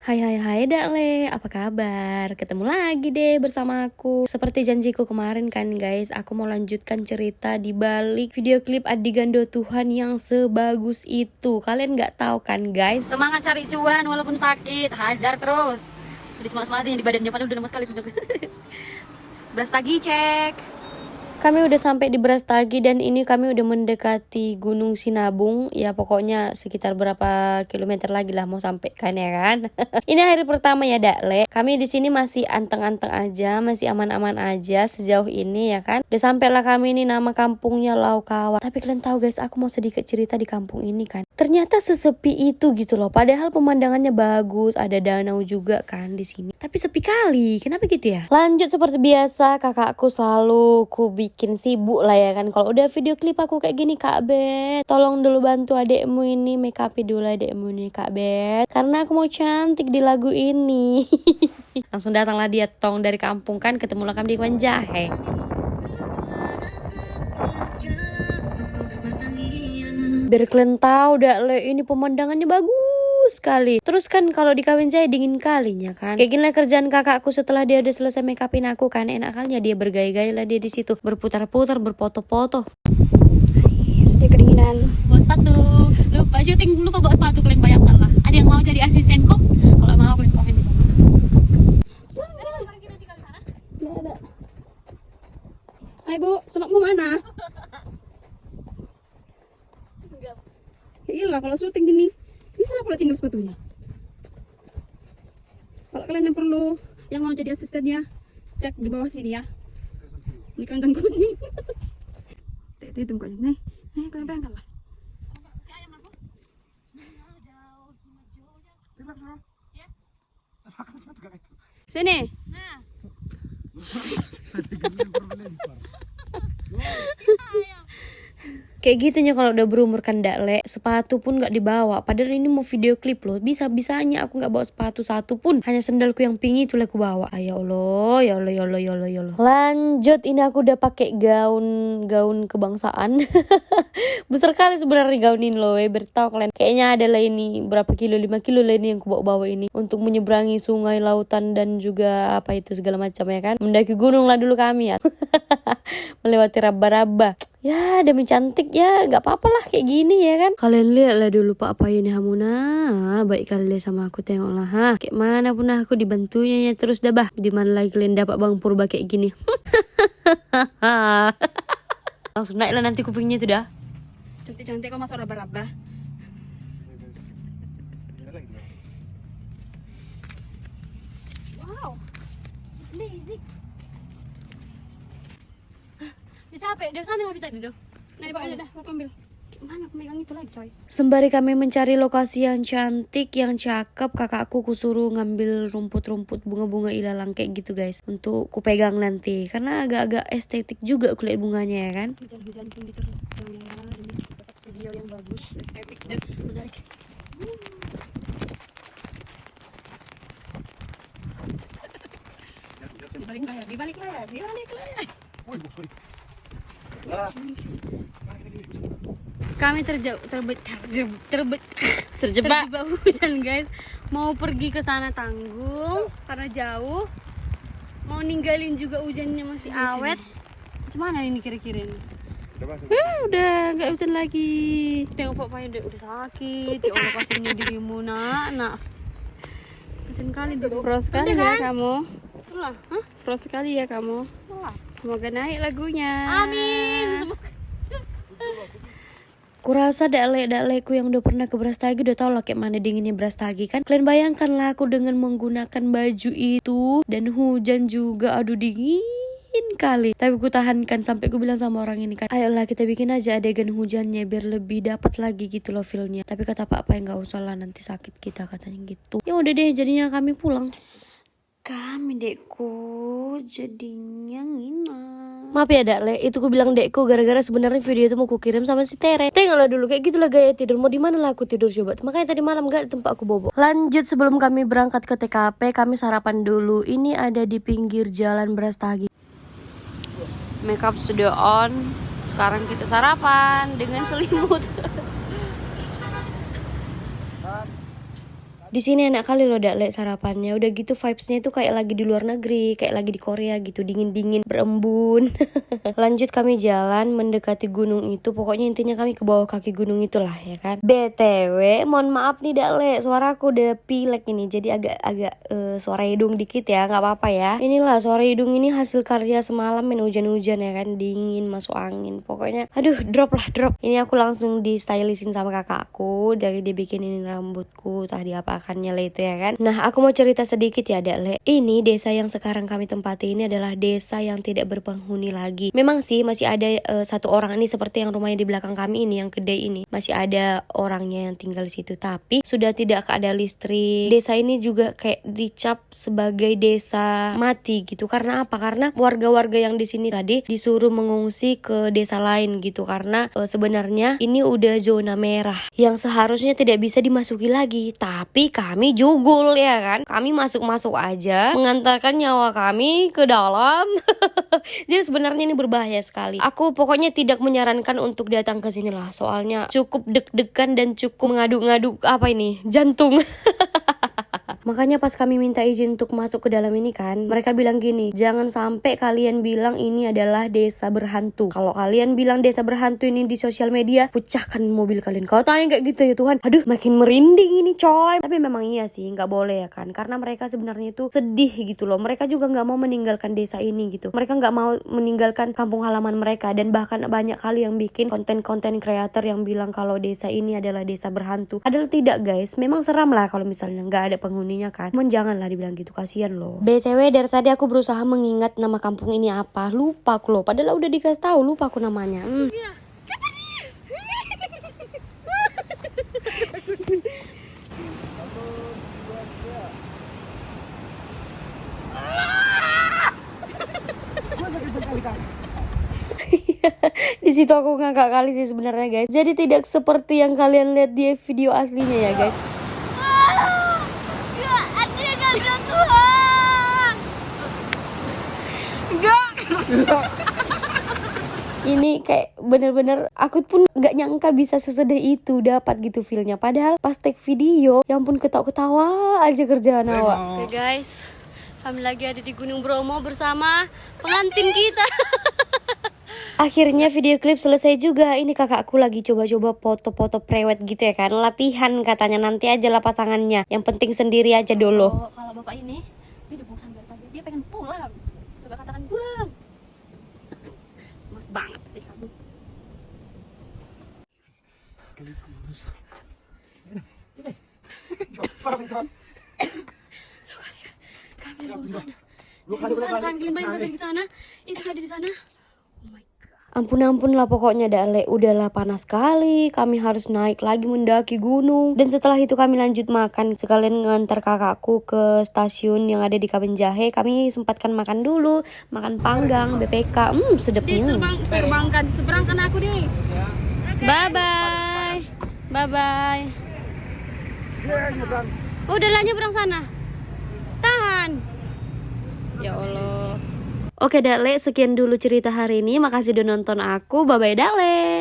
Hai Dakle, apa kabar? Ketemu lagi deh bersama aku. Seperti janjiku kemarin kan guys, aku mau lanjutkan cerita di balik video klip Adigando Tuhan yang sebagus itu. Kalian nggak tahu kan guys? Semangat cari cuan walaupun sakit, hajar terus. Jadi semangat-semangatin di badannya padahal udah lemas sekali sebenarnya. Beras tagi cek. Kami udah sampai di Brastagi dan ini kami udah mendekati Gunung Sinabung. Ya pokoknya sekitar berapa kilometer lagi lah mau sampai kan ya kan. Ini hari pertama ya Dakle. Kami di sini masih anteng-anteng aja, masih aman-aman aja sejauh ini ya kan. Udah sampailah kami ini, nama kampungnya Laukawa. Tapi kalian tahu guys, aku mau sedikit cerita di kampung ini kan. Ternyata sesepi itu gitu loh. Padahal pemandangannya bagus, ada danau juga kan di sini. Tapi sepi kali. Kenapa gitu ya? Lanjut seperti biasa, kakakku selalu bikin sibuk lah ya kan. Kalau udah video klip aku kayak gini, Kak Bet, tolong dulu bantu adekmu ini, make up dulu adekmu ini Kak Bet, karena aku mau cantik di lagu ini. Langsung datanglah dia tong dari kampung kan, ketemulah kami di Kebun Jahe. Biar kalian tahu Dakle, ini pemandangannya bagus sekali. Terus kan kalau di Kebun Jahe dingin kalinya kan. Kayak gini lah kerjaan kakakku setelah dia udah selesai make upin aku kan. Enak kalinya dia bergaya-gaya lah dia di situ, berputar-putar, berfoto-foto. Sedih kedinginan. Bawa sepatu. Lupa syuting, lupa bawa sepatu, kalian bayangkan lah. Ada yang mau jadi asistenku? Kalau mau kalian komen di bawah. Nggak ada. Hai Bu, sunokmu mana? Ya iyalah, kalau syuting gini bisa lah kalau tinggal sepatunya. Kalau kalian yang perlu, yang mau jadi asistennya, cek di bawah sini ya. Ini keranjang kuning. Itu mukanya. Nih kalian bayangkan lah. Sini. Nah. Kayak gitunya kalau udah berumur kan Dakle, sepatu pun gak dibawa. Padahal ini mau video klip loh. Bisa-bisanya aku gak bawa sepatu satu pun. Hanya sendalku yang pink itu lah aku bawa. Ya Allah, ya Allah, ya Allah, ya Allah, ya Allah. Lanjut, ini aku udah pakai gaun kebangsaan. Besar kali sebenarnya gaun ini loh. Bertahu kalian. Kayaknya adalah ini berapa kilo, 5 kilo lah ini yang aku bawa ini. Untuk menyeberangi sungai, lautan dan juga apa itu segala macam ya kan. Mendaki gunung lah dulu kami ya. Melewati raba-raba. Ya demi cantik ya, gak apa-apa lah kayak gini ya kan. Kalian lihat lah dulu Pak apa ini Hamuna. Baik kali sama aku tengoklah ha. Kayak mana pun aku dibantunya ya terus dah bah. Dimana lagi kalian dapat Bang Purba kayak gini. Langsung naik lah nanti kupingnya itu dah. Cantik-cantik kok masuk raba-raba. Wow. Amazing. Dia capek, dari sana habis tadi tuh. Nah, bawa dah, aku ambil. Mana aku megang itu lagi, coy. Sembari kami mencari lokasi yang cantik, yang cakep, kakakku kusuruh ngambil rumput-rumput bunga-bunga ilalang kayak gitu guys. Untuk kupegang nanti. Karena agak-agak estetik juga aku lihat bunganya ya kan. Hujan-hujan pun gitu loh. Demi video yang bagus, estetik dan menarik. Dibalik layar. Kami terjebak hujan guys. Mau pergi ke sana tanggung karena jauh. Mau ninggalin juga hujannya masih awet. Gimana ini kira-kira ini? Udah nggak hujan lagi. Tengok papanya udah sakit. Ya Allah kasihannya dirimu nak. Kasihan kali dulu. Pro sekali Udah, ya kan? kamu. Itulah. Hah? Pro sekali ya kamu. Wah. Semoga naik lagunya. Amin. Semoga. Kurasa Dakle-dakleku yang udah pernah ke Brastagi udah tau lah kayak mana dinginnya Brastagi kan. Kalian bayangkan lah aku dengan menggunakan baju itu dan hujan juga, aduh dingin kali. Tapi ku tahankan sampai ku bilang sama orang ini kan, ayolah kita bikin aja adegan hujannya biar lebih dapat lagi gitu loh feelnya. Tapi kata Pak apa nggak usah lah nanti sakit kita katanya gitu. Ya udah deh jadinya kami pulang. Kami dekku jadinya nginap. Maaf ya Dakle, itu ku bilang dekku gara-gara sebenarnya video itu mau ku kirim sama si Tere. Tengoklah dulu kayak gitulah gaya tidur. Mau di mana lah aku tidur coba. Makanya tadi malam gak di tempat aku bobo. Lanjut sebelum kami berangkat ke TKP, kami sarapan dulu. Ini ada di pinggir jalan Brastagi. Makeup sudah on. Sekarang kita sarapan dengan selimut. Di sini enak kali loh Dak Le sarapannya. Udah gitu vibesnya itu kayak lagi di luar negeri, kayak lagi di Korea gitu, dingin-dingin, berembun. Lanjut kami jalan mendekati gunung itu. Pokoknya intinya kami ke bawah kaki gunung itulah ya kan. BTW, mohon maaf nih Dak Le, suaraku udah pilek ini. Jadi agak suara hidung dikit ya, nggak apa-apa ya. Inilah suara hidung ini hasil karya semalam main hujan-hujan ya kan, dingin masuk angin. Pokoknya aduh drop. Ini aku langsung di stylishin sama kakakku, dari dibikinin rambutku, tadi apakannya lah itu ya kan. Nah aku mau cerita sedikit ya Dak Le. Ini desa yang sekarang kami tempati ini adalah desa yang tidak berpenghuni lagi. Memang sih masih ada satu orang ini seperti yang rumahnya di belakang kami ini, yang gede ini. Masih ada orangnya yang tinggal di situ, tapi sudah tidak ada listrik. Desa ini juga kayak dicap sebagai desa mati gitu. Karena apa? Karena warga-warga yang di sini tadi disuruh mengungsi ke desa lain gitu, karena sebenarnya ini udah zona merah yang seharusnya tidak bisa dimasuki lagi, tapi kami jugul ya kan, kami masuk aja mengantarkan nyawa kami ke dalam. Jadi sebenarnya ini berbahaya sekali. Aku pokoknya tidak menyarankan untuk datang ke sini lah, soalnya cukup deg-degan dan cukup mengaduk-ngaduk apa ini jantung. Makanya pas kami minta izin untuk masuk ke dalam ini kan, mereka bilang gini, jangan sampai kalian bilang ini adalah desa berhantu. Kalau kalian bilang desa berhantu ini di sosial media, pecahkan mobil kalian. Kalau tanya kayak gitu ya Tuhan, aduh makin merinding ini coy. Tapi memang iya sih, nggak boleh ya kan, karena mereka sebenarnya itu sedih gitu loh. Mereka juga nggak mau meninggalkan desa ini gitu. Mereka nggak mau meninggalkan kampung halaman mereka, dan bahkan banyak kali yang bikin konten-konten kreator yang bilang kalau desa ini adalah desa berhantu. Padahal tidak guys, memang seram lah kalau misalnya nggak ada penghuninya kan. Cuman janganlah dibilang gitu, kasihan loh. BTW dari tadi aku berusaha mengingat nama kampung ini apa, lupa aku loh. Padahal udah dikasih tahu, lupa aku namanya. Di situ aku ngakak kali sih sebenarnya guys. Jadi tidak seperti yang kalian lihat di video aslinya ya guys. Ini kayak bener-bener aku pun gak nyangka bisa sesedih itu dapat gitu feelnya. Padahal pas take video, ya ampun ketawa-ketawa aja kerjaan awak. Oke guys, kami lagi ada di Gunung Bromo bersama pengantin kita. Akhirnya video klip selesai juga. Ini kakakku lagi coba-coba foto-foto prewed gitu ya kan. Latihan katanya, nanti aja lah pasangannya. Yang penting sendiri aja dulu. Kalau bapak ini, dia udah bosan dari tadi. Dia pengen pulang. Coba katakan pulang. Mas banget sih kamu. Kami di sana. Itu tadi di sana. Ampun lah pokoknya Dak Le, udahlah panas sekali, kami harus naik lagi mendaki gunung. Dan setelah itu kami lanjut makan, sekalian ngantar kakakku ke stasiun yang ada di Kaben Jahe. Kami sempatkan makan dulu, makan panggang, BPK, sedapnya. Seberangkan aku deh. Bye bye. Udah lah nyebrang sana. Tahan. Ya Allah. Oke Dak Le, sekian dulu cerita hari ini. Makasih udah nonton aku. Bye-bye Dak Le.